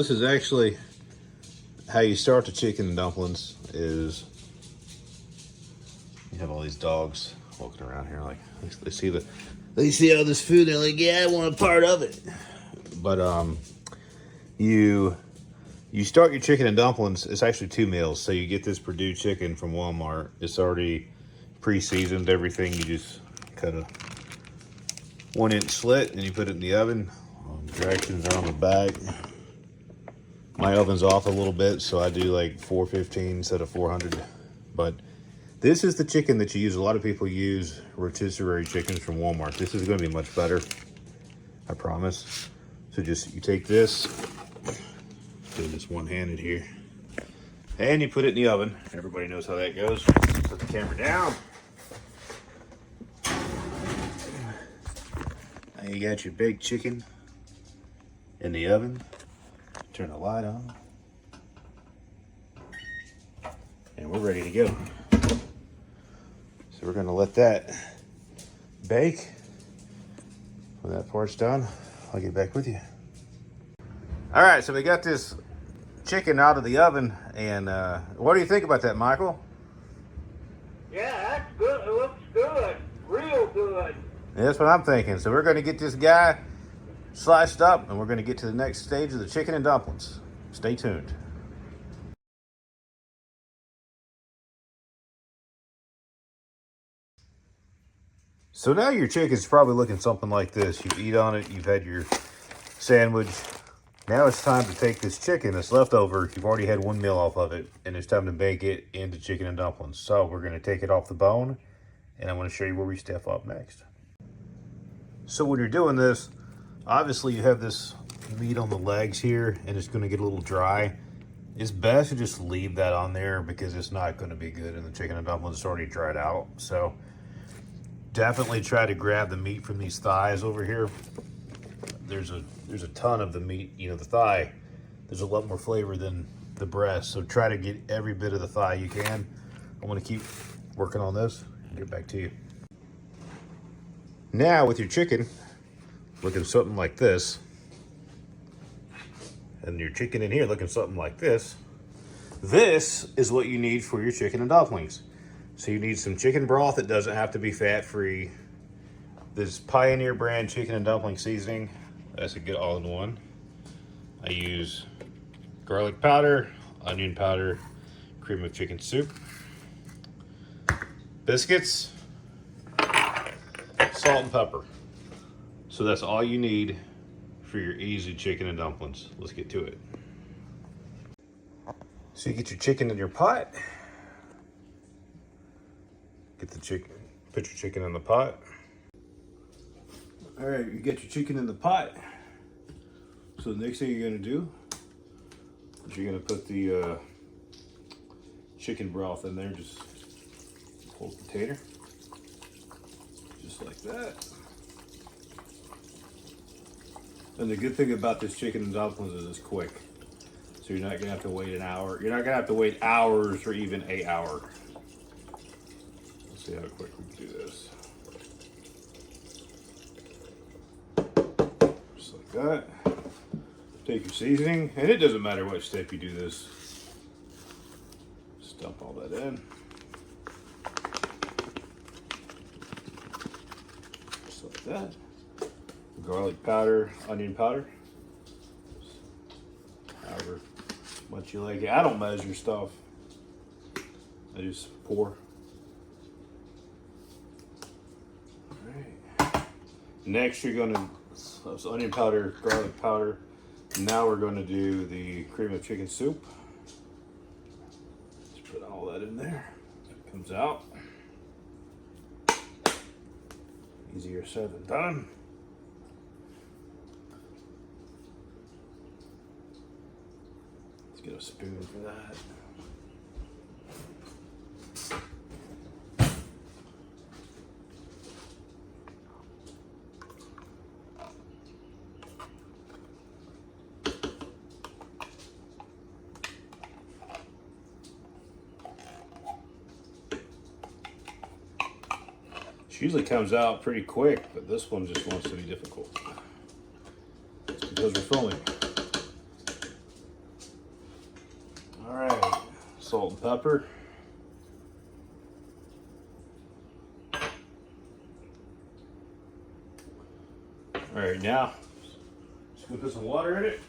this is actually how you start the chicken and dumplings. Is you have all these dogs walking around here, like they see all this food, they're like, yeah, I want a part of it. But you start your chicken and dumplings. It's actually 2 meals. So you get this Purdue chicken from Walmart. It's already pre-seasoned, everything. You just cut a 1-inch slit and you put it in the oven. Directions are on the back. My oven's off a little bit, so I do like 415 instead of 400. But this is the chicken that you use. A lot of people use rotisserie chickens from Walmart. This is going to be much better, I promise. So just, you take this, do this one-handed here, and you put it in the oven. Everybody knows how that goes. Put the camera down. Now you got your baked chicken in the oven. Turn the light on. And we're ready to go. So we're gonna let that bake. When that part's done, I'll get back with you. All right, so we got this chicken out of the oven, and what do you think about that, Michael? Yeah, that's good. It looks good. Real good. Yeah, that's what I'm thinking. So we're gonna get this guy sliced up, and we're gonna get to the next stage of the chicken and dumplings. Stay tuned. So now your chicken's probably looking something like this. You eat on it, you've had your sandwich. Now it's time to take this chicken that's left over. You've already had 1 meal off of it, and it's time to bake it into chicken and dumplings. So we're gonna take it off the bone, and I'm gonna show you where we step up next. So when you're doing this, obviously you have this meat on the legs here, and it's gonna get a little dry. It's best to just leave that on there because it's not gonna be good in the chicken and dumplings. It's already dried out. So definitely try to grab the meat from these thighs over here. There's a ton of the meat, you know, the thigh. There's a lot more flavor than the breast. So try to get every bit of the thigh you can. I'm gonna keep working on this and get back to you. Now with your chicken, looking something like this, and your chicken in here looking something like this, this is what you need for your chicken and dumplings. So you need some chicken broth. It doesn't have to be fat-free. This Pioneer brand chicken and dumpling seasoning, that's a good all-in-one. I use garlic powder, onion powder, cream of chicken soup, biscuits, salt and pepper. So that's all you need for your easy chicken and dumplings. Let's get to it. So you get your chicken in your pot. Get the chicken, put your chicken in the pot. All right, you get your chicken in the pot. So the next thing you're gonna do is you're gonna put the chicken broth in there, just whole container, just like that. And the good thing about this chicken and dumplings is it's quick. So you're not gonna have to wait an hour. You're not gonna have to wait hours or even an hour. Let's see how quick we can do this. Just like that. Take your seasoning, and it doesn't matter what step you do this. Just dump all that in. Just like that. Garlic powder, onion powder. However much you like it. I don't measure stuff. I just pour. Alright. Next you're gonna, so onion powder, garlic powder. Now we're gonna do the cream of chicken soup. Just put all that in there. It comes out. Easier said than done. Let's get a spoon for that. She usually comes out pretty quick, but this one just wants to be difficult. It's because we're filming. salt and pepper. All right, now just gonna put some water in it.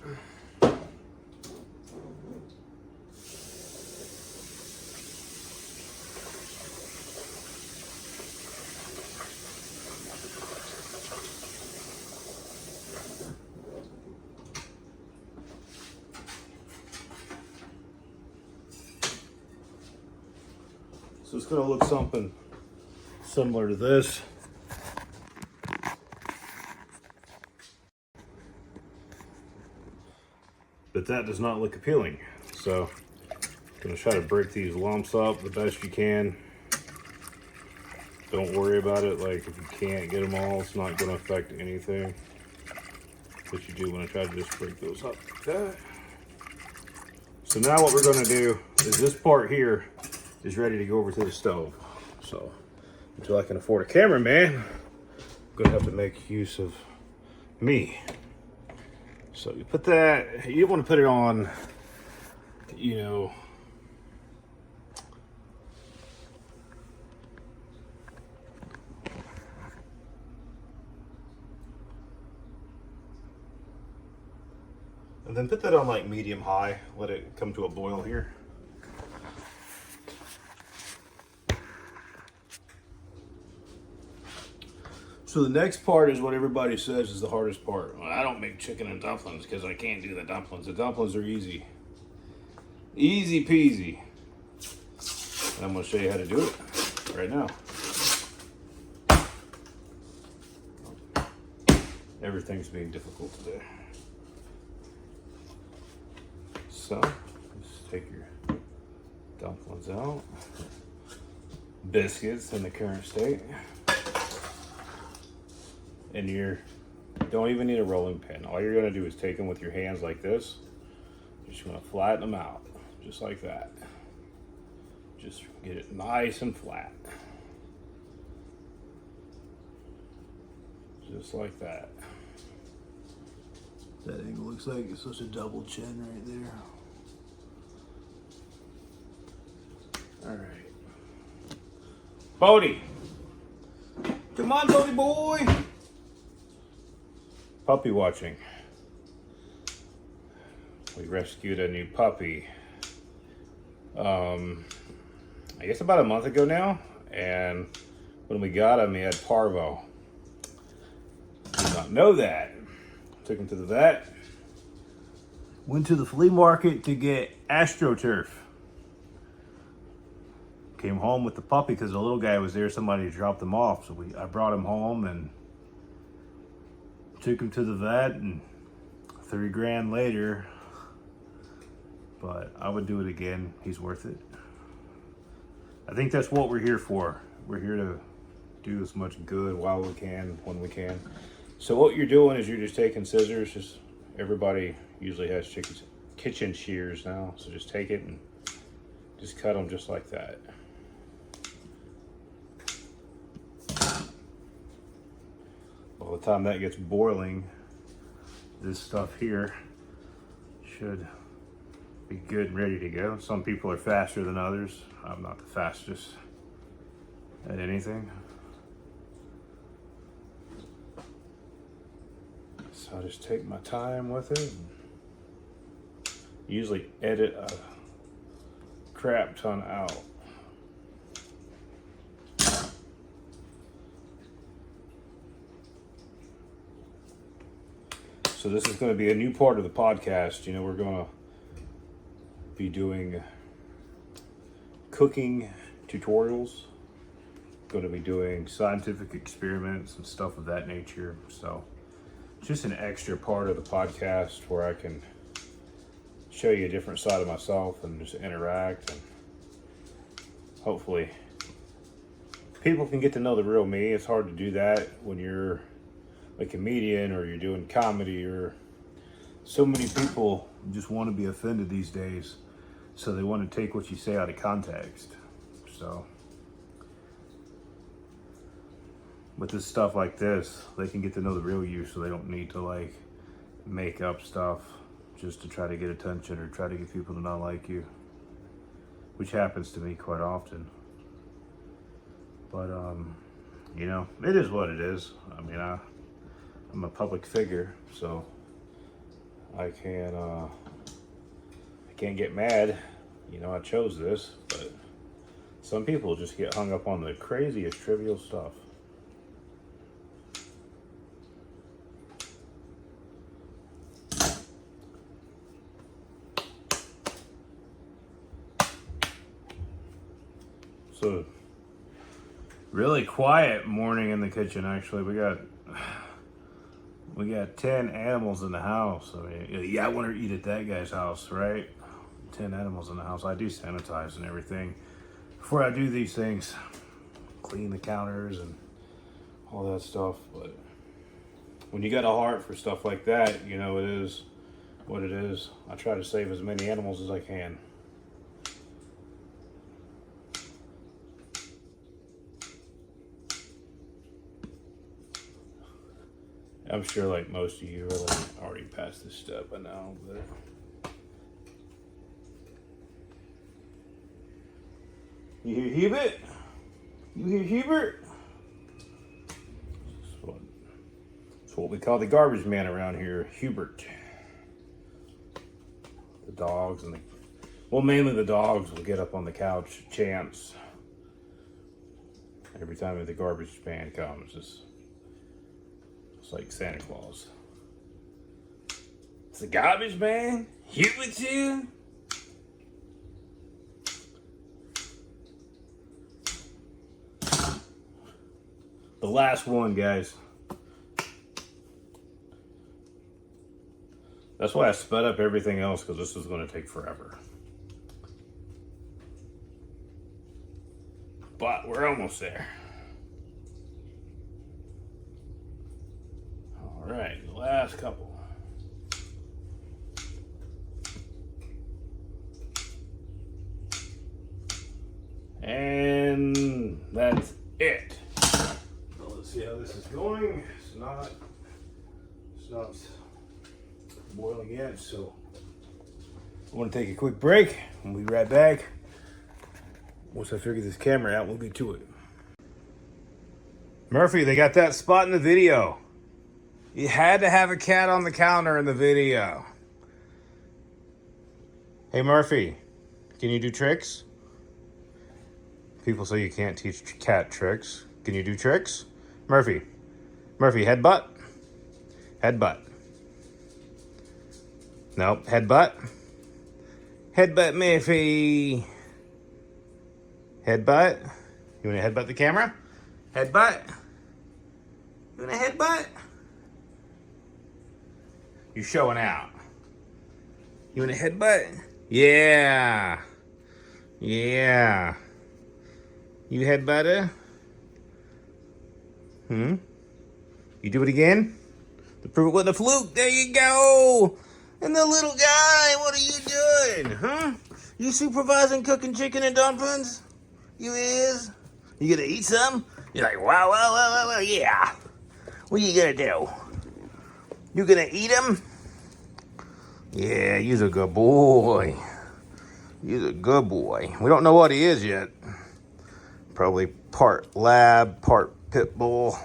So it's gonna look something similar to this. But that does not look appealing. So I'm gonna try to break these lumps up the best you can. Don't worry about it. Like, if you can't get them all, it's not gonna affect anything. But you do wanna try to just break those up like that. So now what we're gonna do is this part here is ready to go over to the stove. So until I can afford a cameraman, I'm gonna have to make use of me. So you put that, you don't want to put it on, you know, and then put that on like medium high, let it come to a boil here. So the next part is what everybody says is the hardest part. Well, I don't make chicken and dumplings because I can't do the dumplings. The dumplings are easy. Easy peasy. And I'm going to show you how to do it right now. Everything's being difficult today. So, just take your dumplings out. Biscuits in the current state. And you don't even need a rolling pin. All you're gonna do is take them with your hands like this. You're just gonna flatten them out, just like that. Just get it nice and flat. Just like that. That angle looks like it's such a double chin right there. All right. Bodie. Come on, Bodie boy. Puppy watching. We rescued a new puppy. I guess about a month ago now. And when we got him, he had parvo. Did not know that. Took him to the vet. Went to the flea market to get AstroTurf. Came home with the puppy because the little guy was there. Somebody dropped him off. So I brought him home and took him to the vet, and $3,000 later. But I would do it again. He's worth it. I think that's what we're here for. We're here to do as much good while we can, when we can. So what you're doing is you're just taking scissors. Just everybody usually has kitchen shears now. So just take it and just cut them just like that. By the time that gets boiling, this stuff here should be good and ready to go. Some people are faster than others. I'm not the fastest at anything. So I just take my time with it. And usually edit a crap ton out. So this is going to be a new part of the podcast. You know, we're going to be doing cooking tutorials. Going to be doing scientific experiments and stuff of that nature. So it's just an extra part of the podcast where I can show you a different side of myself and just interact, and hopefully people can get to know the real me. It's hard to do that when you're a comedian or you're doing comedy, or so many people just want to be offended these days, so they want to take what you say out of context. So with this stuff like this, they can get to know the real you, so they don't need to like make up stuff just to try to get attention or try to get people to not like you. which happens to me quite often. But, you know, it is what it is. I mean, I'm a public figure, so I can't get mad. You know, I chose this, but some people just get hung up on the craziest trivial stuff. So, really quiet morning in the kitchen. Actually, we got 10 animals in the house. I mean, yeah, I want to eat at that guy's house, right? 10 animals in the house. I do sanitize and everything before I do these things, clean the counters and all that stuff. But when you got a heart for stuff like that, you know, it is what it is. I try to save as many animals as I can. I'm sure, like most of you, are like already past this step by now, but you hear Hubert? You hear Hubert? That's what we call the garbage man around here, Hubert. The dogs and well, mainly the dogs will get up on the couch, chance. Every time the garbage man comes, it's like Santa Claus. It's the garbage man? Hubert's here? The last one, guys. That's why I sped up everything else, because this is going to take forever. But we're almost there. All right, the last couple. And that's it. So let's see how this is going. It's not boiling yet, so I want to take a quick break. We'll be right back. Once I figure this camera out, we'll get to it. Murphy, they got that spot in the video. You had to have a cat on the counter in the video. Hey, Murphy, can you do tricks? People say you can't teach cat tricks. Can you do tricks? Murphy, headbutt? Headbutt. Nope, headbutt. Headbutt, Murphy. Headbutt. You want to headbutt the camera? Headbutt. You want to headbutt? You're showing out. You want a headbutt? Yeah. Yeah. You headbutter? You do it again? To prove it with a fluke. There you go. And the little guy, what are you doing? Huh? You supervising cooking chicken and dumplings? You is? You gonna eat some? You're like, wow, yeah. What are you gonna do? You gonna eat them? Yeah, you's a good boy. You's a good boy. We don't know what he is yet. Probably part lab, part pit bull.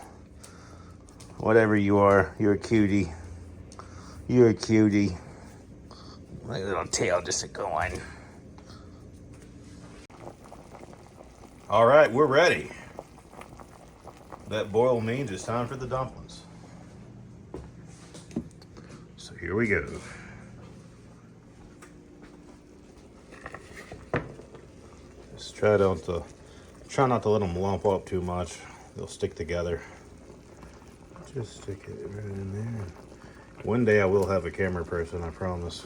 Whatever you are, you're a cutie. You're a cutie. My little tail just a going. All right, we're ready. That boil means it's time for the dumplings. So here we go. Just try not to let them lump up too much. They'll stick together. Just stick it right in there. One day I will have a camera person, I promise.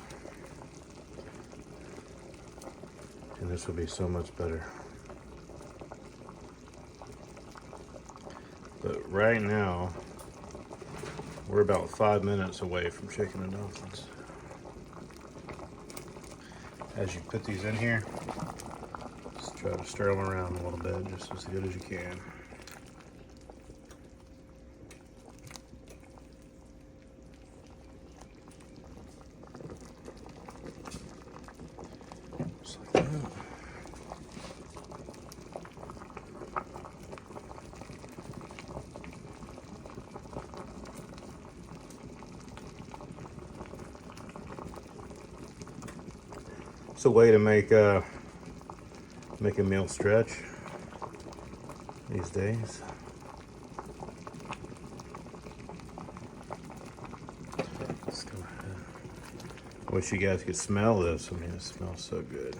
And this will be so much better. But right now, we're about 5 minutes away from chicken and dumplings. As you put these in here, just try to stir them around a little bit, just as good as you can. Just like that. It's a way to make a meal stretch these days. Let's go ahead. I wish you guys could smell this. I mean, it smells so good.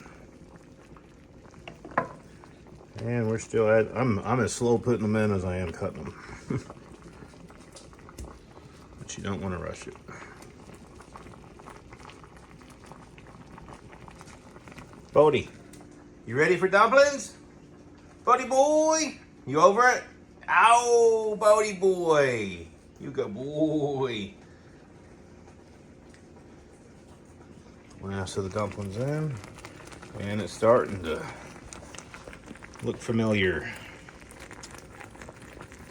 And we're still at, I'm as slow putting them in as I am cutting them. But you don't want to rush it. Bodie, you ready for dumplings? Bodie boy, you over it? Ow, Bodie boy. You good boy. Last of the dumplings in. And it's starting to look familiar.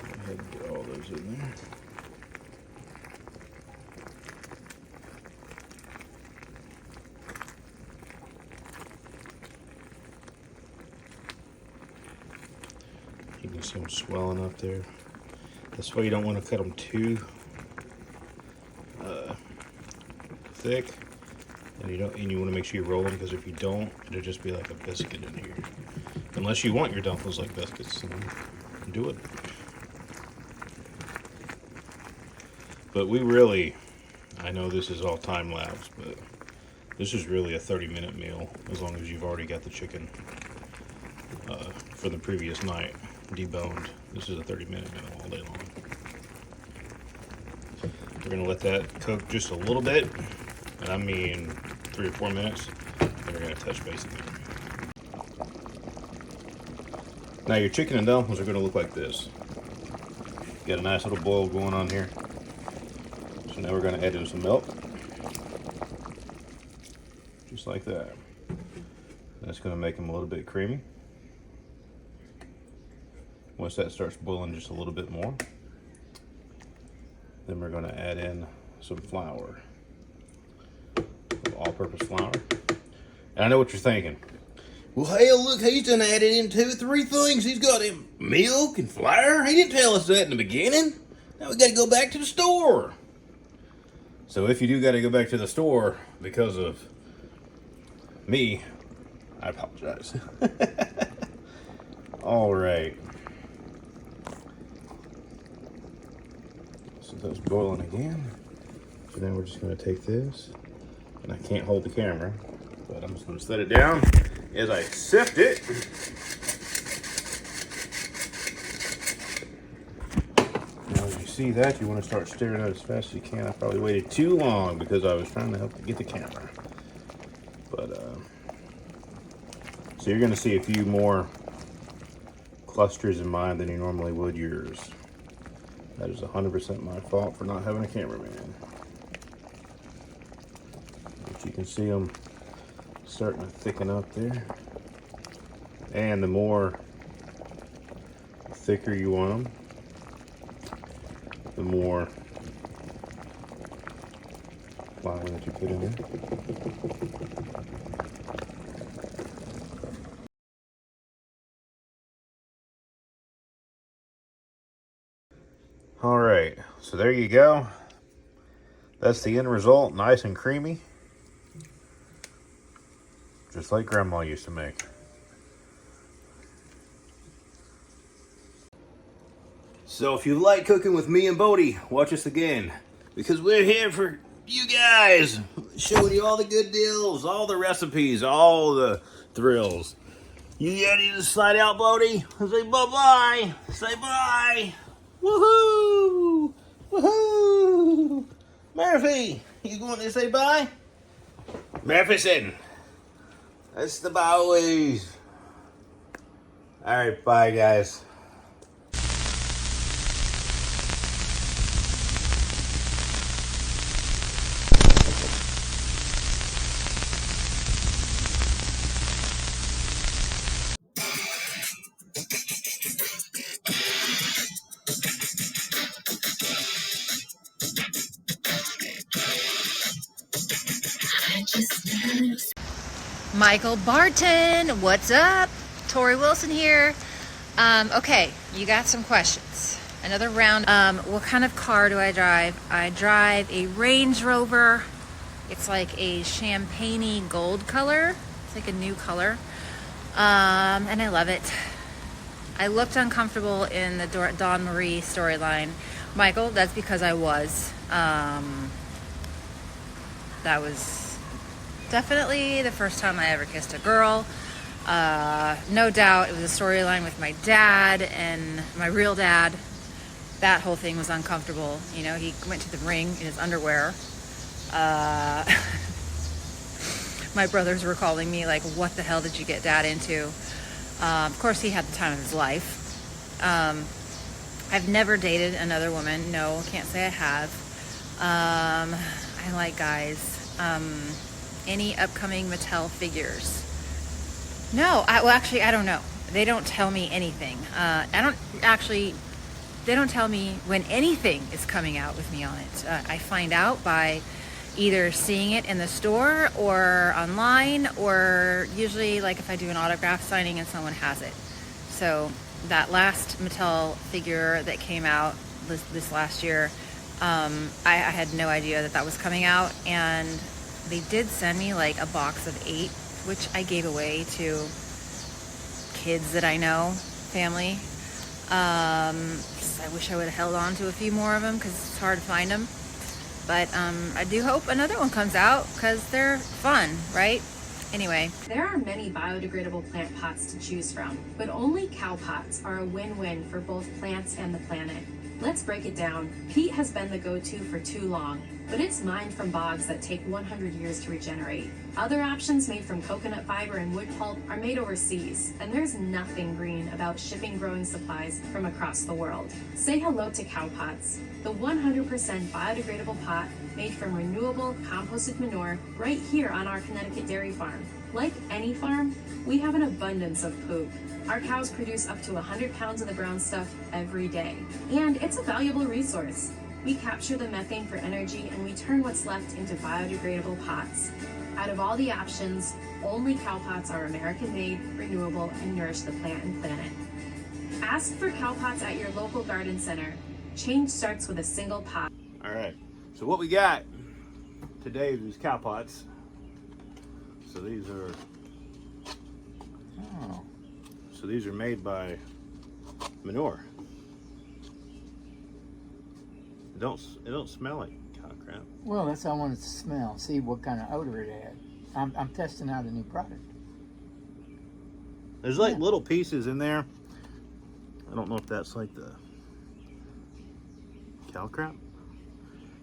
Go ahead and get all those in there. You can see them swelling up there. That's why you don't want to cut them too thick, and you want to make sure you roll them, because if you don't, it'll just be like a biscuit in here. Unless you want your dumplings like biscuits, then do it. But I know this is all time lapse, but this is really a 30-minute meal, as long as you've already got the chicken for the previous night deboned. This is a 30-minute meal all day long. We're gonna let that cook just a little bit, and I mean 3 or 4 minutes, and we're gonna touch base again. Now your chicken and dumplings are gonna look like this. Got a nice little boil going on here. So now we're gonna add in some milk. Just like that. That's gonna make them a little bit creamy. Once that starts boiling just a little bit more, then we're going to add in some flour, all-purpose flour. And I know what you're thinking. Well, hell, look, he's done added in 2 or 3 things. He's got him milk and flour. He didn't tell us that in the beginning. Now we got to go back to the store. So if you do got to go back to the store because of me, I apologize. All right. So that's boiling again. So then we're just going to take this, and I can't hold the camera, but I'm just going to set it down as I sift it. Now as you see that, you want to start stirring it as fast as you can. I probably waited too long because I was trying to help you get the camera. But, so you're going to see a few more clusters in mine than you normally would yours. That is 100% my fault for not having a cameraman. But you can see them starting to thicken up there. And the thicker you want them, the more flour that you put in there. All right, so there you go. That's the end result, nice and creamy. Just like Grandma used to make. So if you like cooking with me and Bodie, watch us again. Because we're here for you guys. Showing you all the good deals, all the recipes, all the thrills. You ready to slide out, Bodie? Say bye-bye. Say bye. Woohoo! Woohoo! Murphy, you going to say bye? Murphy said, that's the boys. All right, bye, guys. Michael Barton, what's up? Tori Wilson here. Okay, you got some questions. Another round. What kind of car do I drive? I drive a Range Rover. It's like a champagne-y gold color. It's like a new color. And I love it. I looked uncomfortable in the Dawn Marie storyline. Michael, that's because I was. That was definitely the first time I ever kissed a girl. No doubt it was a storyline with my dad and my real dad. That whole thing was uncomfortable. You know, he went to the ring in his underwear. My brothers were calling me like, what the hell did you get dad into? Of course, he had the time of his life. I've never dated another woman. No, can't say I have. I like guys. Any upcoming Mattel figures? No, actually, I don't know. They don't tell me anything. They don't tell me when anything is coming out with me on it. I find out by either seeing it in the store or online, or usually like if I do an autograph signing and someone has it. So that last Mattel figure that came out this last year, I had no idea that was coming out, and they did send me like a box of 8, which I gave away to kids that I know, family. I wish I would have held on to a few more of them because it's hard to find them. But I do hope another one comes out because they're fun, right? Anyway. There are many biodegradable plant pots to choose from, but only cow pots are a win-win for both plants and the planet. Let's break it down. Peat has been the go-to for too long, but it's mined from bogs that take 100 years to regenerate. Other options made from coconut fiber and wood pulp are made overseas, and there's nothing green about shipping growing supplies from across the world. Say hello to cow pots, the 100% biodegradable pot made from renewable composted manure right here on our Connecticut dairy farm. Like any farm, we have an abundance of poop. Our cows produce up to 100 pounds of the brown stuff every day, and it's a valuable resource. We capture the methane for energy, and we turn what's left into biodegradable pots. Out of all the options, only cow pots are American-made, renewable, and nourish the plant and planet. Ask for cow pots at your local garden center. Change starts with a single pot. All right, so what we got today is these cow pots. So these are made by manure. It don't smell like cow crap. Well, that's how I wanted to smell. See what kind of odor it had. I'm testing out a new product. There's like little pieces in there. I don't know if that's like the cow crap,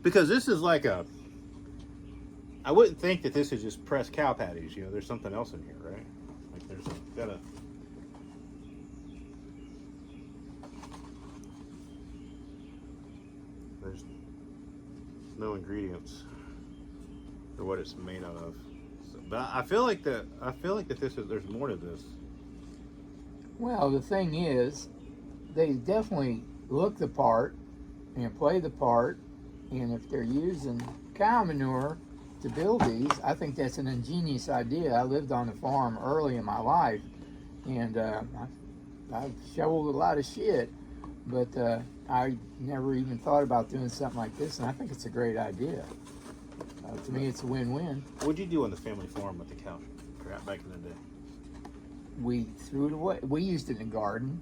because this is like a. I wouldn't think that this is just pressed cow patties. You know, there's something else in here, right? Like there's gotta. There's no ingredients or what it's made out of. So, but I feel like that there's more to this. Well, the thing is, they definitely look the part and play the part, and if they're using cow manure to build these, I think that's an ingenious idea. I lived on a farm early in my life, and I've shoveled a lot of shit, but I never even thought about doing something like this, and I think it's a great idea. To me, it's a win-win. What'd you do on the family farm with the cow crap back in the day? We threw it away. We used it in the garden.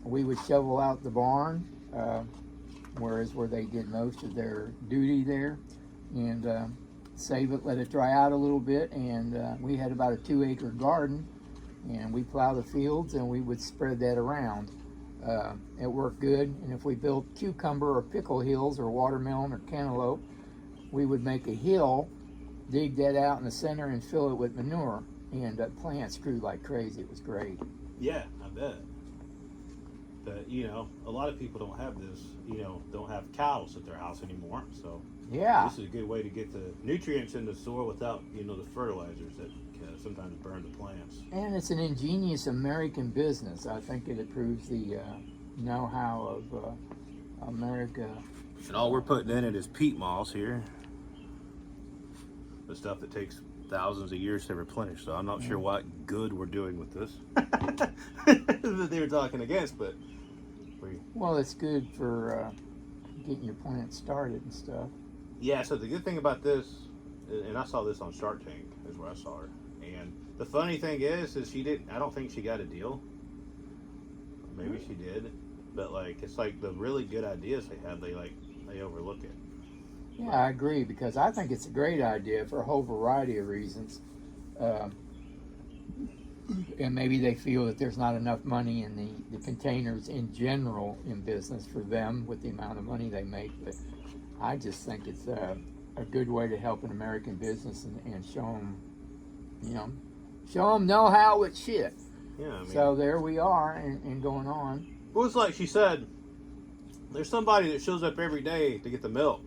We would shovel out the barn, where they did most of their duty there, and save it, let it dry out a little bit, and we had about a 2-acre garden, and we plow the fields and we would spread that around. It worked good, and if we built cucumber or pickle hills or watermelon or cantaloupe, we would make a hill, dig that out in the center and fill it with manure, and plants grew like crazy. It was great. Yeah, I bet. But, you know, a lot of people don't have this, don't have cows at their house anymore. So yeah, this is a good way to get the nutrients in the soil without, the fertilizers that sometimes burn the plants. And it's an ingenious American business. I think it proves the know-how of America. And all we're putting in it is peat moss here. The stuff that takes thousands of years to replenish. So I'm not sure what good we're doing with this. That they were talking against, but well, it's good for getting your plant started and stuff. Yeah, so the good thing about this, and I saw this on Shark Tank, is where I saw her, The funny thing is she didn't. I don't think she got a deal. Maybe she did, but like it's like the really good ideas they have, they overlook it. Yeah, I agree, because I think it's a great idea for a whole variety of reasons. And maybe they feel that there's not enough money in the containers in general in business for them with the amount of money they make. But I just think it's a good way to help an American business and show them, show them know-how with shit. Yeah, I mean, So there we are and going on. well, it's like she said, there's somebody that shows up every day to get the milk,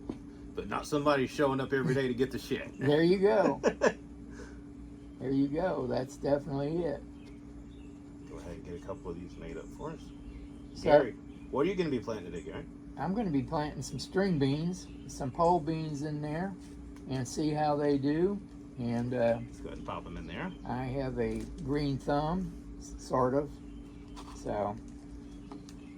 but not somebody showing up every day to get the shit. There you go. There you go. That's definitely it. Go ahead and get a couple of these made up for us. So, Gary, what are you going to be planting today, Gary? I'm going to be planting some string beans, some pole beans in there, and see how they do. And Let's go ahead and pop them in there. I have a green thumb, sort of. So,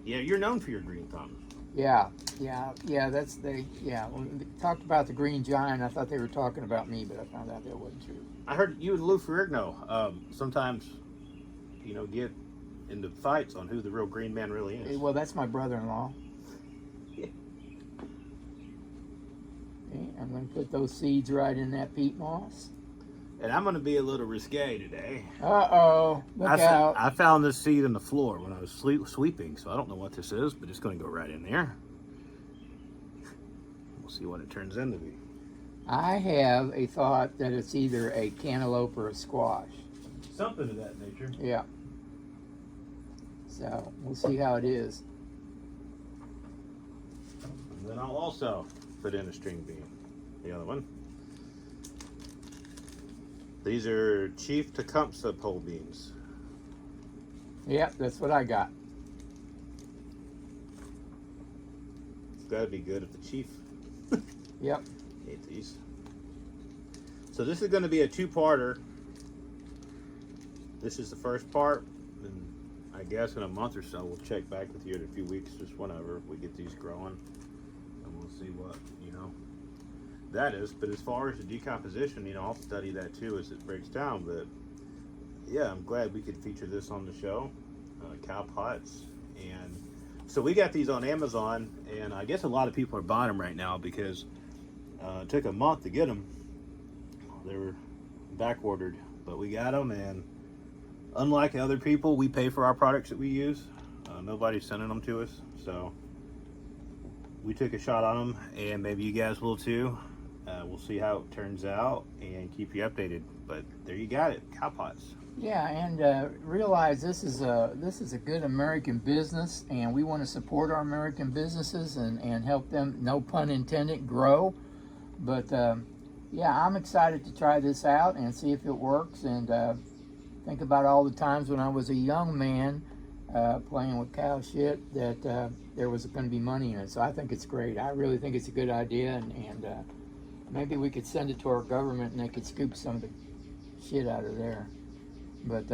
Yeah, you're known for your green thumb. yeah. When they talked about the green giant, I thought they were talking about me, but I found out that wasn't true. I heard you and Lou Ferrigno sometimes, get into fights on who the real green man really is. Well, that's my brother-in-law. Yeah. Okay, I'm going to put those seeds right in that peat moss. And I'm going to be a little risque today. Uh-oh, look out. I found this seed in the floor when I was sweeping, so I don't know what this is, but it's going to go right in there. We'll see what it turns into be. I have a thought that it's either a cantaloupe or a squash. Something of that nature. Yeah. So we'll see how it is. And then I'll also put in a string bean. The other one. These are Chief Tecumseh pole beans. Yep, that's what I got. It's got to be good if the chief Yep. ate these. So this is going to be a two-parter. This is the first part, and I guess in a month or so we'll check back with you in a few weeks, just whenever we get these growing, and we'll see what that is. But as far as the decomposition, I'll study that too as it breaks down. But yeah, I'm glad we could feature this on the show, cow pots. And so we got these on Amazon, and I guess a lot of people are buying them right now because it took a month to get them. They were back ordered, but we got them, and unlike other people, we pay for our products that we use. Nobody's sending them to us, so we took a shot on them, and maybe you guys will too. We'll see how it turns out and keep you updated. But there you got it, cow pots. Yeah, and realize this is a good American business, and we want to support our American businesses and help them, no pun intended, grow. But yeah, I'm excited to try this out and see if it works. And think about all the times when I was a young man playing with cow shit that there was going to be money in it. So I think it's great. I really think it's a good idea, and maybe we could send it to our government and they could scoop some of the shit out of there. But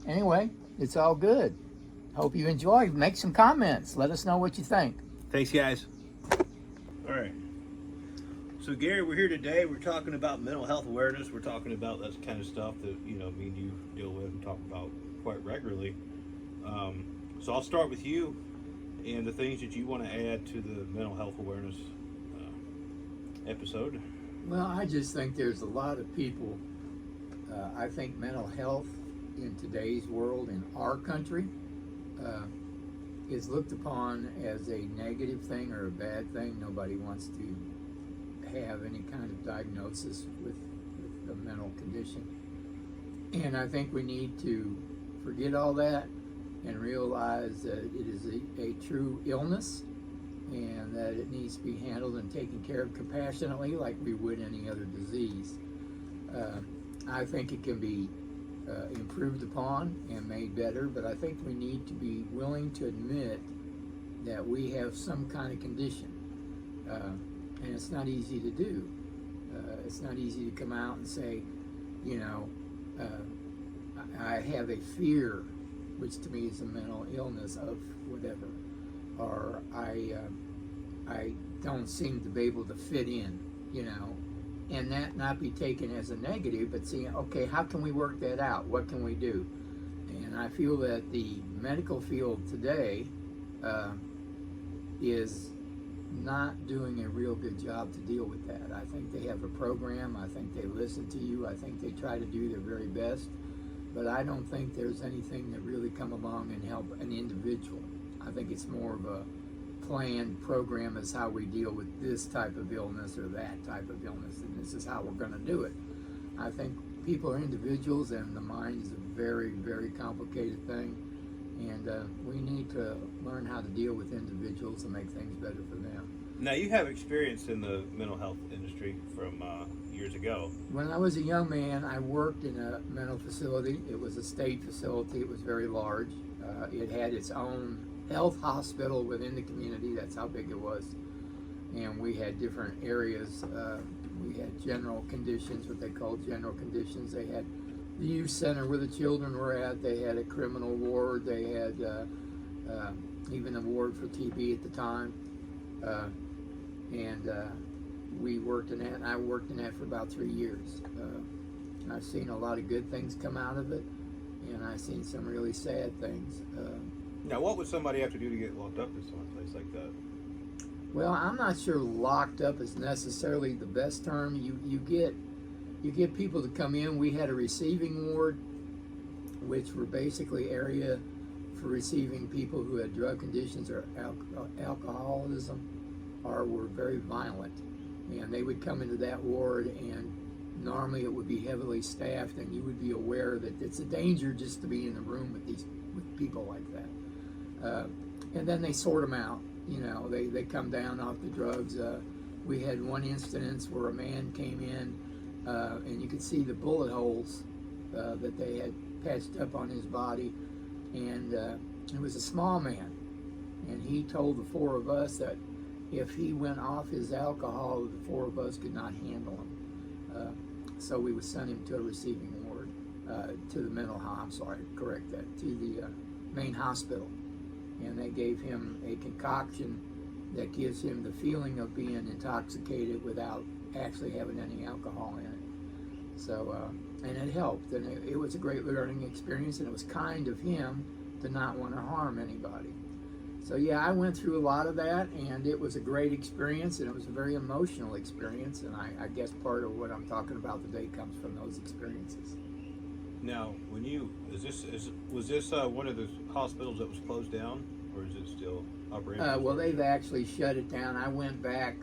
anyway, it's all good. Hope you enjoy. Make some comments. Let us know what you think. Thanks, guys. All right. So, Gary, we're here today. We're talking about mental health awareness. We're talking about that kind of stuff that, me and you deal with and talk about quite regularly. So I'll start with you and the things that you want to add to the mental health awareness episode. Well, I just think there's a lot of people. I think mental health in today's world, in our country, is looked upon as a negative thing or a bad thing. Nobody wants to have any kind of diagnosis with a mental condition. And I think we need to forget all that and realize that it is a true illness and that it needs to be handled and taken care of compassionately like we would any other disease. I think it can be improved upon and made better, but I think we need to be willing to admit that we have some kind of condition. And it's not easy to do. It's not easy to come out and say, I have a fear, which to me is a mental illness of whatever, or I don't seem to be able to fit in, and that not be taken as a negative, but seeing, okay, how can we work that out? What can we do? And I feel that the medical field today is not doing a real good job to deal with that. I think they have a program. I think they listen to you. I think they try to do their very best. But I don't think there's anything that really come along and help an individual. I think it's more of a planned program as how we deal with this type of illness or that type of illness, and this is how we're going to do it. I think people are individuals, and the mind is a very, very complicated thing, and we need to learn how to deal with individuals and make things better for them. Now, you have experience in the mental health industry from years ago. When I was a young man, I worked in a mental facility. It was a state facility. It was very large. It had its own health hospital within the community. That's how big it was. And we had different areas. We had general conditions, what they called general conditions. They had the youth center where the children were at. They had a criminal ward. They had even a ward for TB at the time. We worked in that, and I worked in that for about 3 years. I've seen a lot of good things come out of it, and I've seen some really sad things. Now, what would somebody have to do to get locked up in some place like that? Well, I'm not sure locked up is necessarily the best term. You get people to come in. We had a receiving ward, which were basically area for receiving people who had drug conditions or alcoholism or were very violent. And they would come into that ward, and normally it would be heavily staffed, and you would be aware that it's a danger just to be in the room with people like that. And then they sort them out. You know, they come down off the drugs. We had one instance where a man came in, and you could see the bullet holes that they had patched up on his body, and it was a small man, and he told the four of us that if he went off his alcohol, the four of us could not handle him. So we would send him to a receiving ward, to the mental to the main hospital. And they gave him a concoction that gives him the feeling of being intoxicated without actually having any alcohol in it. So, and it helped, and it was a great learning experience, and it was kind of him to not want to harm anybody. So yeah, I went through a lot of that, and it was a great experience, and it was a very emotional experience, and I guess part of what I'm talking about today comes from those experiences. Now, was this one of the hospitals that was closed down, or is it still operating? Well, they've actually shut it down. I went back,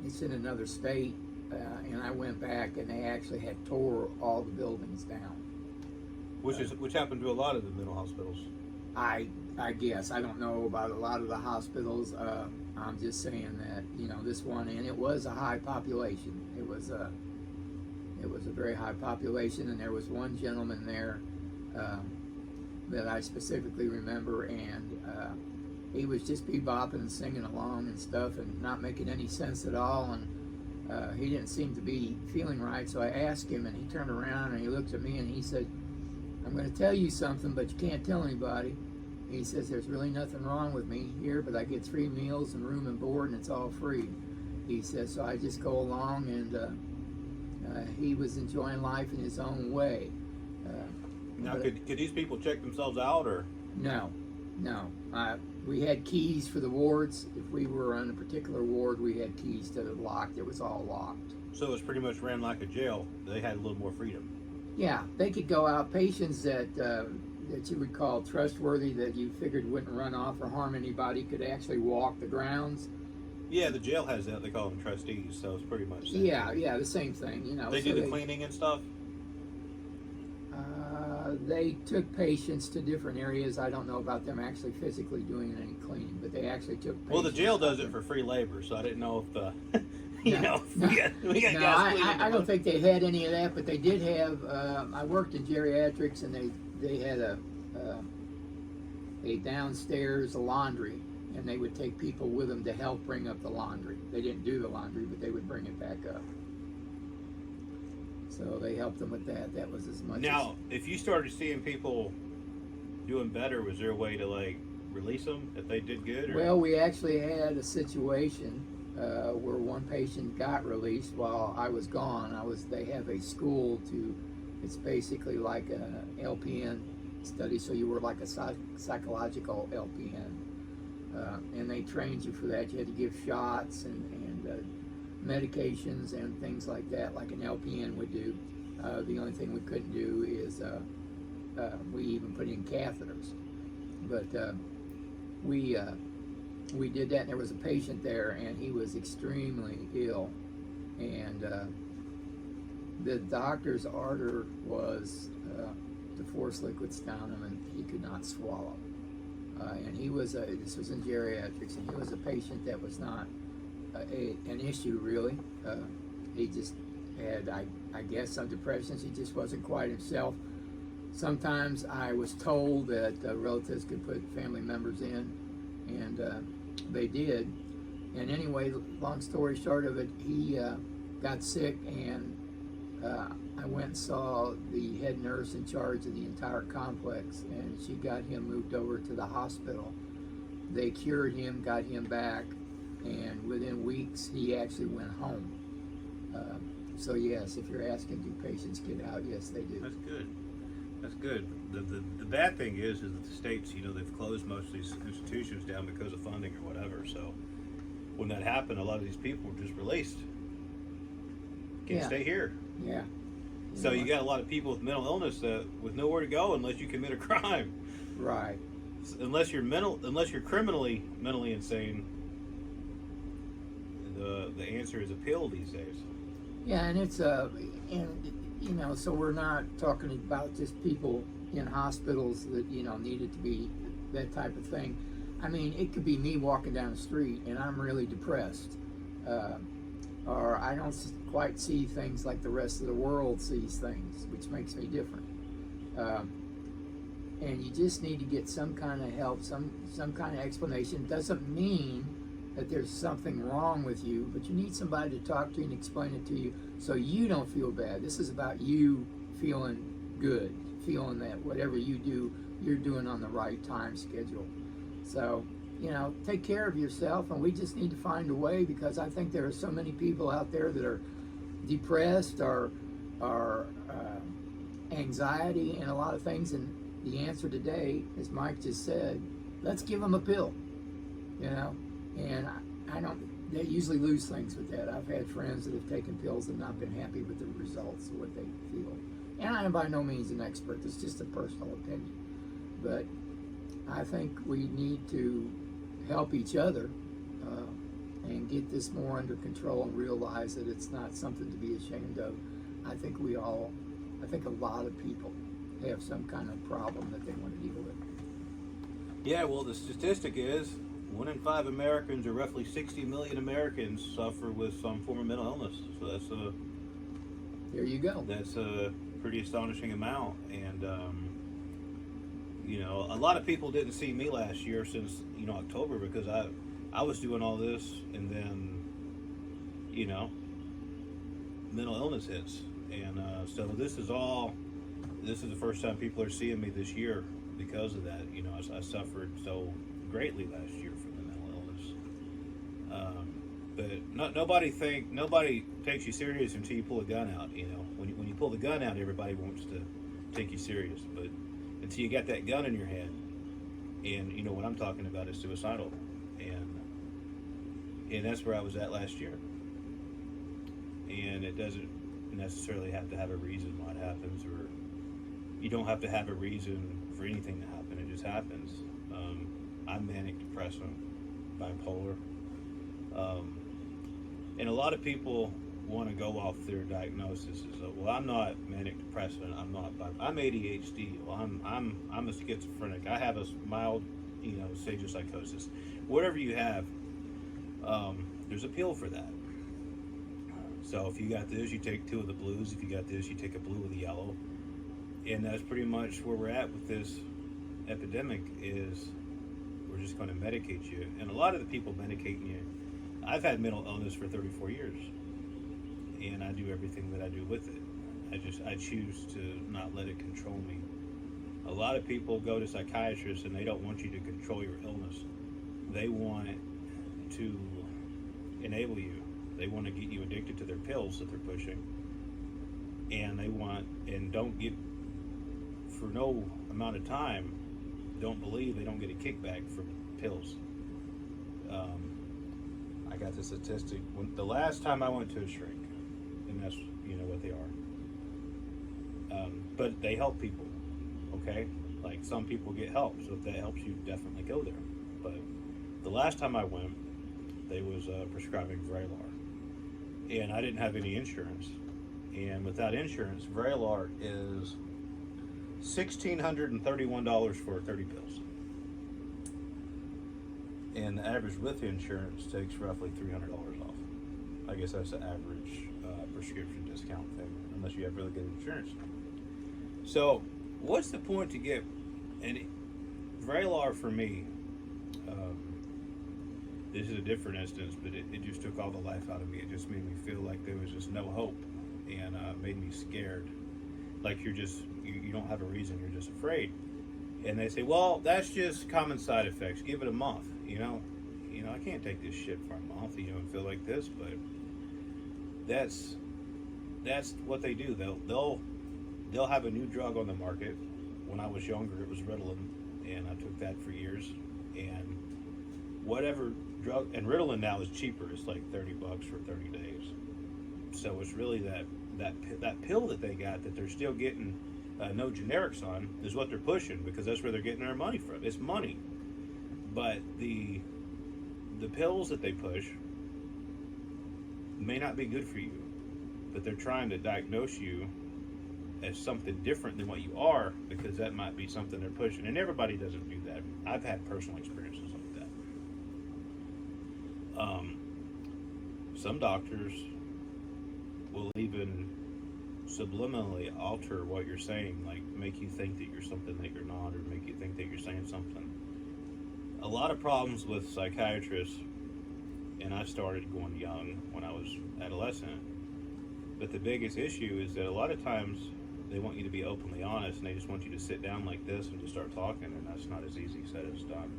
it's in another state, and I went back, and they actually had tore all the buildings down. Which happened to a lot of the mental hospitals. I guess. I don't know about a lot of the hospitals. I'm just saying that, you know, this one, and it was a high population. It was a very high population, and there was one gentleman there that I specifically remember, and he was just bebopping and singing along and stuff and not making any sense at all, and he didn't seem to be feeling right. So I asked him, and he turned around and he looked at me and he said, "I'm going to tell you something, but you can't tell anybody." He says, "There's really nothing wrong with me here, but I get 3 meals and room and board, and it's all free." He says, so I just go along, and he was enjoying life in his own way. Now, could these people check themselves out, or? No. We had keys for the wards. If we were on a particular ward, we had keys to the lock. It was all locked. So it was pretty much ran like a jail. They had a little more freedom. Yeah, they could go out. Patients that you would call trustworthy, that you figured wouldn't run off or harm anybody, could actually walk the grounds. Yeah, the jail has that. They call them trustees, so it's pretty much. Yeah, the same thing. You know, they do the cleaning and stuff. They took patients to different areas. I don't know about them actually physically doing any cleaning, but they actually took patients. Well, the jail does it for free labor, so I didn't know if the, I don't think they had any of that, but they did have. I worked in geriatrics, and they had a downstairs laundry, and they would take people with them to help bring up the laundry. They didn't do the laundry, but they would bring it back up. So they helped them with that. That was as much. Now, if you started seeing people doing better, was there a way to release them if they did good? Or? Well, we actually had a situation where one patient got released while I was gone. They have a school it's basically like an LPN study, so you were like a psychological LPN. And they trained you for that. You had to give shots and medications and things like that, like an LPN would do. The only thing we couldn't do is we even put in catheters. But we did that, and there was a patient there, and he was extremely ill. And the doctor's order was to force liquids down him, and he could not swallow. And this was in geriatrics, and he was a patient that was not an issue really. He just had, I guess, some depressions. He just wasn't quite himself. Sometimes I was told that relatives could put family members in, and they did. And anyway, long story short of it, he got sick, and I went and saw the head nurse in charge of the entire complex, and she got him moved over to the hospital. They cured him, got him back, and within weeks he actually went home. So yes, if you're asking, do patients get out? Yes, they do. That's good. That's good. The bad thing is that the states, they've closed most of these institutions down because of funding or whatever. So when that happened, a lot of these people were just released. Can't stay here. Yeah. So you got a lot of people with mental illness with nowhere to go unless you commit a crime. Right. Unless you're criminally mentally insane, the answer is appeal these days. Yeah, and it's so we're not talking about just people in hospitals that needed to be that type of thing. I mean, it could be me walking down the street and I'm really depressed, or I don't quite see things like the rest of the world sees things, which makes me different. And you just need to get some kind of help, some kind of explanation. It doesn't mean that there's something wrong with you, but you need somebody to talk to you and explain it to you so you don't feel bad. This is about you feeling good, feeling that whatever you do, you're doing on the right time schedule. So, take care of yourself, and we just need to find a way, because I think there are so many people out there that are depressed or anxiety and a lot of things, and the answer today, as Mike just said, let's give them a pill, and they usually lose things with that. I've had friends that have taken pills and not been happy with the results of what they feel. And I am by no means an expert, it's just a personal opinion. But I think we need to help each other and get this more under control and realize that it's not something to be ashamed of. I think a lot of people have some kind of problem that they want to deal with. Yeah, well, the statistic is 1 in 5 Americans, or roughly 60 million Americans, suffer with some form of mental illness. So there you go. That's a pretty astonishing amount. And a lot of people didn't see me last year since October, because I was doing all this, and then mental illness hits, and so this is the first time people are seeing me this year because of that. I suffered so greatly last year from the mental illness, but nobody takes you serious until you pull a gun out. When you pull the gun out, everybody wants to take you serious, but until you got that gun in your hand, and what I'm talking about is suicidal, and that's where I was at last year. And it doesn't necessarily have to have a reason why it happens, or you don't have to have a reason for anything to happen. It just happens. I'm manic depressive, bipolar, and a lot of people want to go off their diagnosis as, well, I'm not manic depressive, I'm ADHD, well, I'm a schizophrenic, I have a mild, stage psychosis. Whatever you have, there's a pill for that. So if you got this, you take 2 of the blues. If you got this, you take a blue with a yellow. And that's pretty much where we're at with this epidemic, is we're just going to medicate you. And a lot of the people medicating you, I've had mental illness for 34 years. And I do everything that I do with it. I choose to not let it control me. A lot of people go to psychiatrists and they don't want you to control your illness. They want to enable you. They want to get you addicted to their pills that they're pushing. And don't get, for no amount of time, don't believe they don't get a kickback for pills. I got the statistic. The last time I went to a shrink, and that's, what they are. But they help people, okay? Like, some people get help, so if that helps you, definitely go there. But the last time I went, they was prescribing Vraylar. And I didn't have any insurance. And without insurance, Vraylar is $1,631 for 30 pills. And the average with insurance takes roughly $300 off. I guess that's the average prescription discount thing, unless you have really good insurance. So, what's the point to get? And Vraylar for me, this is a different instance, but it just took all the life out of me. It just made me feel like there was just no hope, and made me scared. Like you don't have a reason, you're just afraid. And they say, well, that's just common side effects. Give it a month. I can't take this shit for a month, and feel like this. But that's what they do. They'll have a new drug on the market. When I was younger, it was Ritalin, and I took that for years. And whatever drug, and Ritalin now is cheaper. It's like $30 for 30 days. So it's really that pill that they got that they're still getting no generics on is what they're pushing, because that's where they're getting their money from. It's money. But the pills that they push may not be good for you, but they're trying to diagnose you as something different than what you are, because that might be something they're pushing. And everybody doesn't do that. I've had personal experiences like that. Some doctors will even subliminally alter what you're saying, like make you think that you're something that you're not, or make you think that you're saying something. A lot of problems with psychiatrists, and I started going young when I was adolescent, but the biggest issue is that a lot of times they want you to be openly honest, and they just want you to sit down like this and just start talking, and that's not as easy said as done.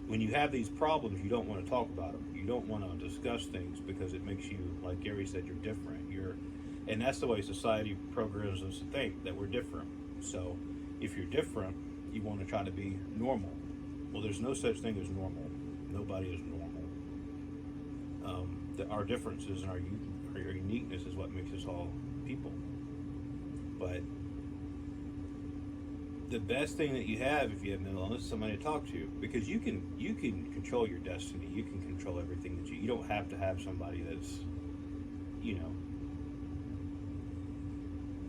When you have these problems, you don't want to talk about them. You don't want to discuss things, because it makes you, like Gary said, you're different. And that's the way society programs us to think, that we're different. So if you're different, you want to try to be normal. Well, there's no such thing as normal. Nobody is normal. Our differences and our uniqueness is what makes us all people. But the best thing that you have, if you have mental illness, is somebody to talk to, because you can control your destiny. You can control everything that you don't have to have somebody that's,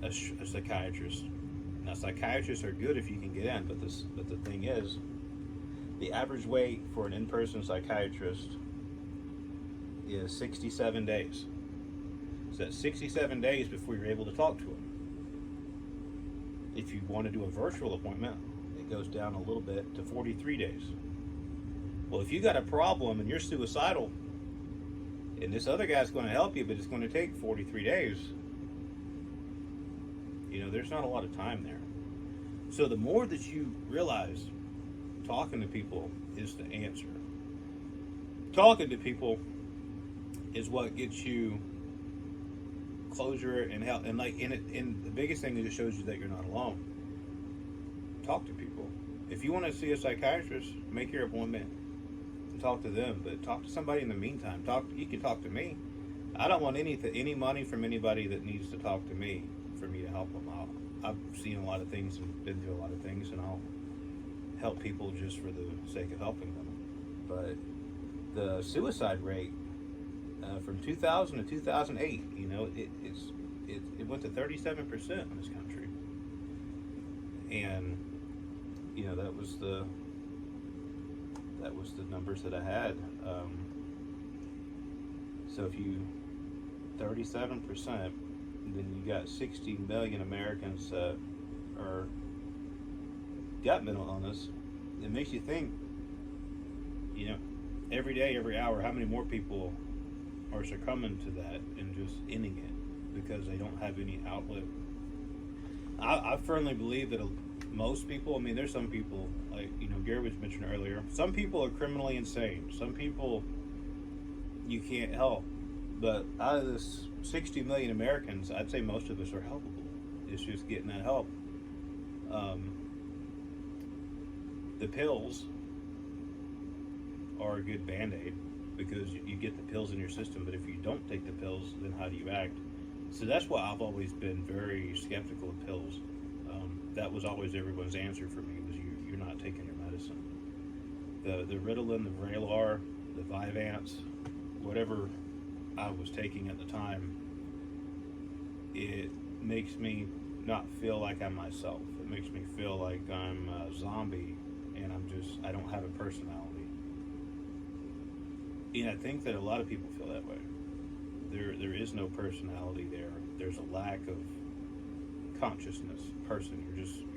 a psychiatrist. Now, psychiatrists are good if you can get in, but the thing is, the average wait for an in-person psychiatrist is 67 days. So that's 67 days before you're able to talk to them. If you want to do a virtual appointment, it goes down a little bit to 43 days. Well, if you got a problem and you're suicidal, and this other guy's going to help you, but it's going to take 43 days, there's not a lot of time there. So the more that you realize, talking to people is the answer. Talking to people is what gets you closure and help. And the biggest thing is it shows you that you're not alone. Talk to people. If you want to see a psychiatrist, make your appointment and talk to them. But talk to somebody in the meantime. You can talk to me. I don't want any money from anybody that needs to talk to me for me to help them out. I've seen a lot of things and been through a lot of things, and I'll help people just for the sake of helping them. But the suicide rate from 2000 to 2008, it went to 37% in this country, and that was the numbers that I had. So if you 37%, then you got 60 million Americans that got mental illness. It makes you think, every day, every hour, how many more people are succumbing to that and just ending it because they don't have any outlet. I firmly believe that most people, there's some people, like, Gary was mentioning earlier, some people are criminally insane. Some people you can't help. But out of this 60 million Americans, I'd say most of us are helpable. It's just getting that help. The pills are a good band-aid because you get the pills in your system, but if you don't take the pills, then how do you act? So that's why I've always been very skeptical of pills. That was always everyone's answer for me, was you're not taking your medicine. The Ritalin, the Vraylar, the Vyvanse, whatever I was taking at the time, it makes me not feel like I'm myself. It makes me feel like I'm a zombie and I don't have a personality. And I think that a lot of people feel that way. There is no personality there. There's a lack of consciousness person.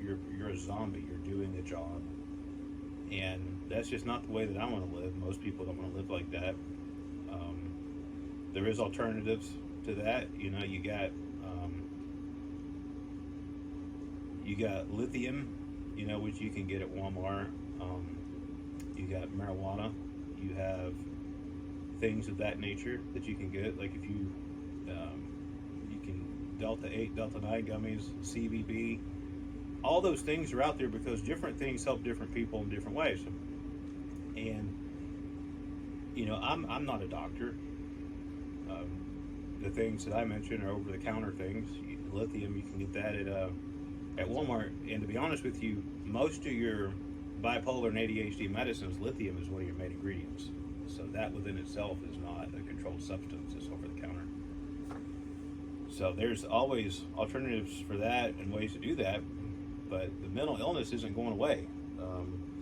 You're a zombie. You're doing a job. And that's just not the way that I want to live. Most people don't want to live like that. There is alternatives to that. You know, you got lithium, you know, which you can get at Walmart. You got marijuana. You have things of that nature that you can get. Like if you can Delta 8, Delta 9 gummies, CBD. All those things are out there because different things help different people in different ways. And you know, I'm not a doctor. The things that I mentioned are over-the-counter things. Lithium, you can get that at Walmart. And to be honest with you, most of your bipolar and ADHD medicines, lithium is one of your main ingredients. So that within itself is not a controlled substance. It's over-the-counter. So there's always alternatives for that and ways to do that. But the mental illness isn't going away.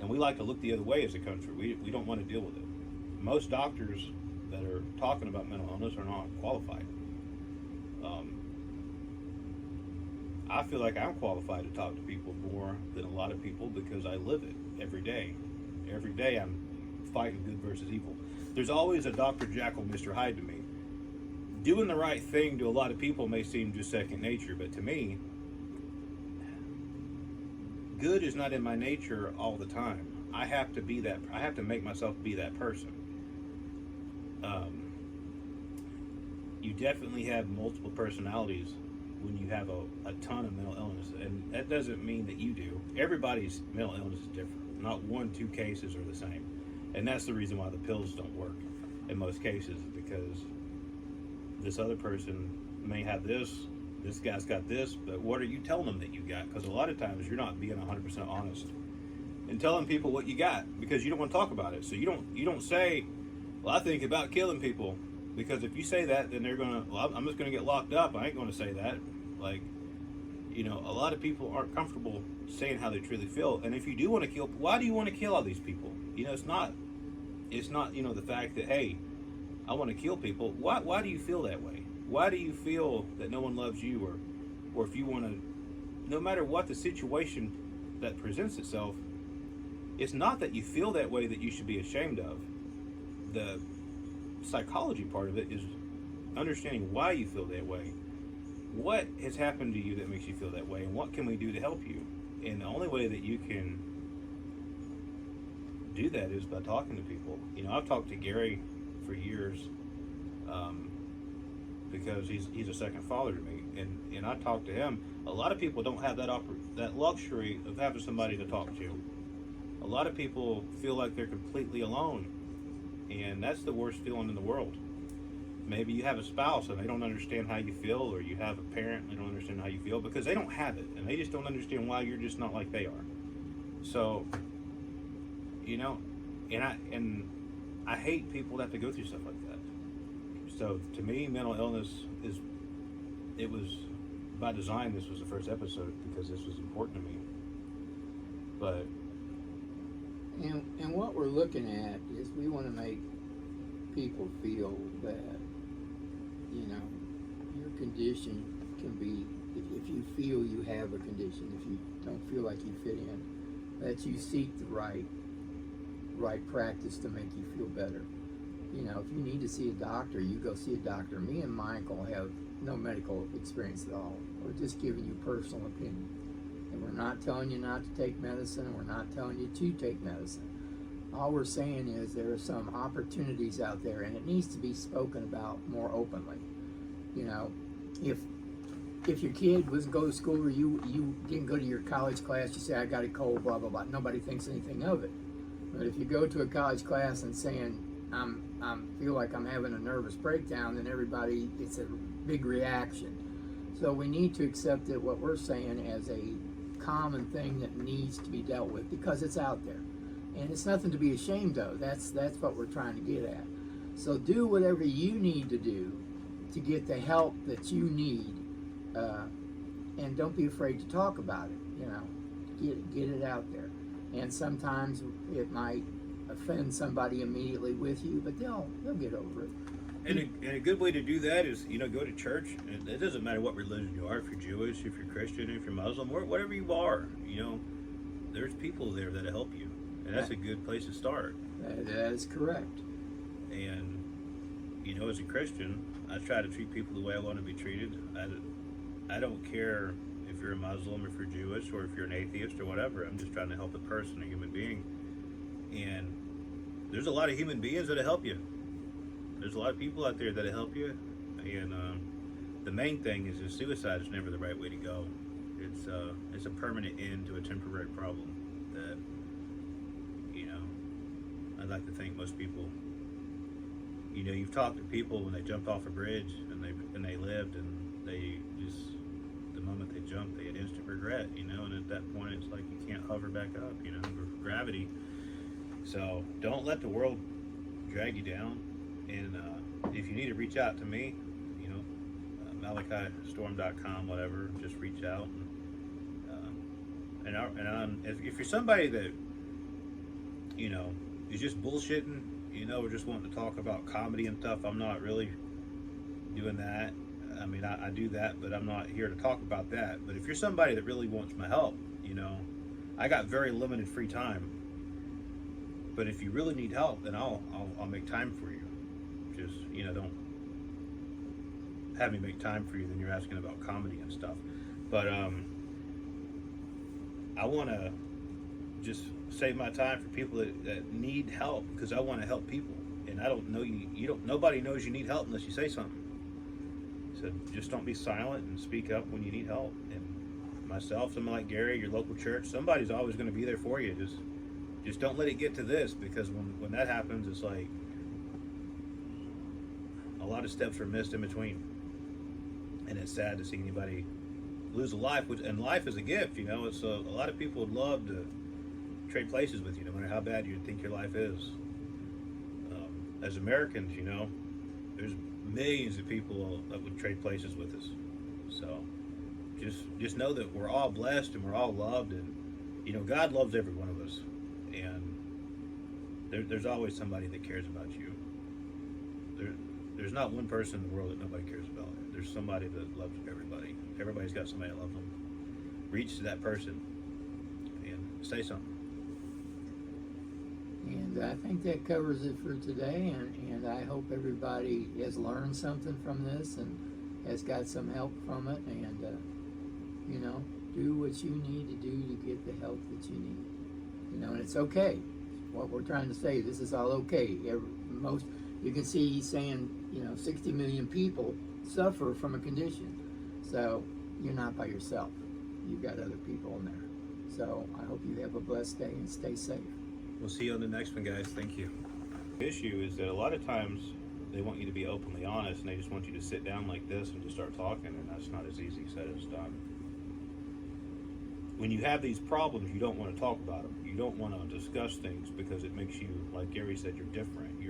And we like to look the other way as a country. We don't want to deal with it. Most doctors that are talking about mental illness are not qualified. I feel like I'm qualified to talk to people more than a lot of people because I live it every day. Every day I'm fighting good versus evil. There's always a Dr. Jekyll, Mr. Hyde to me. Doing the right thing to a lot of people may seem just second nature, but to me, good is not in my nature all the time. I have to be that. I have to make myself be that person. You definitely have multiple personalities when you have a ton of mental illness, and that doesn't mean that you do. Everybody's mental illness is different. Not 1-2 cases are the same, and that's the reason why the pills don't work in most cases, because this other person may have this guy's got this, but what are you telling them that you got? Because a lot of times you're not being 100% honest and telling people what you got because you don't want to talk about it. So you don't say, well, I think about killing people, because if you say that, then they're gonna, well, I'm just gonna get locked up. I ain't gonna say that. Like, you know, a lot of people aren't comfortable saying how they truly feel. And if you do want to kill, why do you want to kill all these people? You know, it's not, you know, the fact that, hey, I want to kill people. Why do you feel that way? Why do you feel that no one loves you, or if you want to, no matter what the situation that presents itself, it's not that you feel that way that you should be ashamed of. The psychology part of it is understanding why you feel that way. What has happened to you that makes you feel that way, and what can we do to help you? And the only way that you can do that is by talking to people. You know, I've talked to Gary for years, because he's a second father to me, and I talk to him. A lot of people don't have that luxury of having somebody to talk to. A lot of people feel like they're completely alone, and that's the worst feeling in the world. Maybe you have a spouse and they don't understand how you feel, or you have a parent and they don't understand how you feel because they don't have it, and they just don't understand why you're just not like they are. So, you know, and I hate people that have to go through stuff like that. So to me, mental illness it was by design. This was the first episode because this was important to me. But and what we're looking at is we want to make people feel that, you know, your condition can be, if you feel you have a condition, if you don't feel like you fit in, that you seek the right practice to make you feel better. You know, if you need to see a doctor, you go see a doctor. Me and Michael have no medical experience at all. We're just giving you personal opinion. And we're not telling you not to take medicine. We're not telling you to take medicine. all we're saying is there are some opportunities out there, and it needs to be spoken about more openly. You know, if your kid was go to school or you didn't go to your college class, you say I got a cold, blah blah blah. Nobody thinks anything of it. But if you go to a college class and saying I'm feel like I'm having a nervous breakdown, then everybody, it's a big reaction. So we need to accept that what we're saying as a common thing that needs to be dealt with because it's out there, and it's nothing to be ashamed of. That's what we're trying to get at. So do whatever you need to do to get the help that you need, and don't be afraid to talk about it. You know, get it out there. And sometimes it might offend somebody immediately with you, but they'll get over it. And a good way to do that is, you know, go to church. And it doesn't matter what religion you are, if you're Jewish, if you're Christian, if you're Muslim, or whatever you are, you know, there's people there that'll help you. And that's a good place to start. That is correct. And, you know, as a Christian, I try to treat people the way I want to be treated. I don't care if you're a Muslim, if you're Jewish, or if you're an atheist or whatever. I'm just trying to help a person, a human being. And there's a lot of human beings that'll help you. There's a lot of people out there that'll help you. And the main thing is that suicide is never the right way to go. It's a permanent end to a temporary problem that, you know, I'd like to think most people, you know, you've talked to people when they jumped off a bridge and they lived, and they just, the moment they jumped, they had instant regret, you know, and at that point it's like you can't hover back up, you know, with gravity. So don't let the world drag you down. And if you need to reach out to me, you know, MalachiStorm.com, whatever, just reach out. If you're somebody that, you know, is just bullshitting, you know, or just wanting to talk about comedy and stuff, I'm not really doing that. I mean, I do that, but I'm not here to talk about that. But if you're somebody that really wants my help, you know, I got very limited free time. But if you really need help, then I'll make time for you. Just, you know, don't have me make time for you, then you're asking about comedy and stuff. But I want to just save my time for people that need help, because I want to help people. And I don't know you don't, nobody knows you need help unless you say something. So just don't be silent and speak up when you need help. And myself, someone like Gary, your local church, somebody's always going to be there for you. Just don't let it get to this, because when that happens, it's like a lot of steps are missed in between. And it's sad to see anybody lose a life, and life is a gift, you know. It's a lot of people would love to trade places with you, no matter how bad you think your life is. As Americans, you know, there's millions of people that would trade places with us. So just know that we're all blessed and we're all loved, and, you know, God loves every one of us. And there's always somebody that cares about you. There's not one person in the world that nobody cares about. There's somebody that loves everybody. Everybody's got somebody that loves them. Reach to that person and say something. And I think that covers it for today, and I hope everybody has learned something from this and has got some help from it, and you know, do what you need to do to get the help that you need. You know, and it's okay. What we're trying to say, this is all okay. You can see he's saying, you know, 60 million people suffer from a condition. So you're not by yourself. You've got other people in there. So I hope you have a blessed day and stay safe. We'll see you on the next one, guys. Thank you. The issue is that a lot of times they want you to be openly honest, and they just want you to sit down like this and just start talking, and that's not as easy said as done. When you have these problems, you don't want to talk about them. You don't want to discuss things because it makes you, like Gary said, you're different.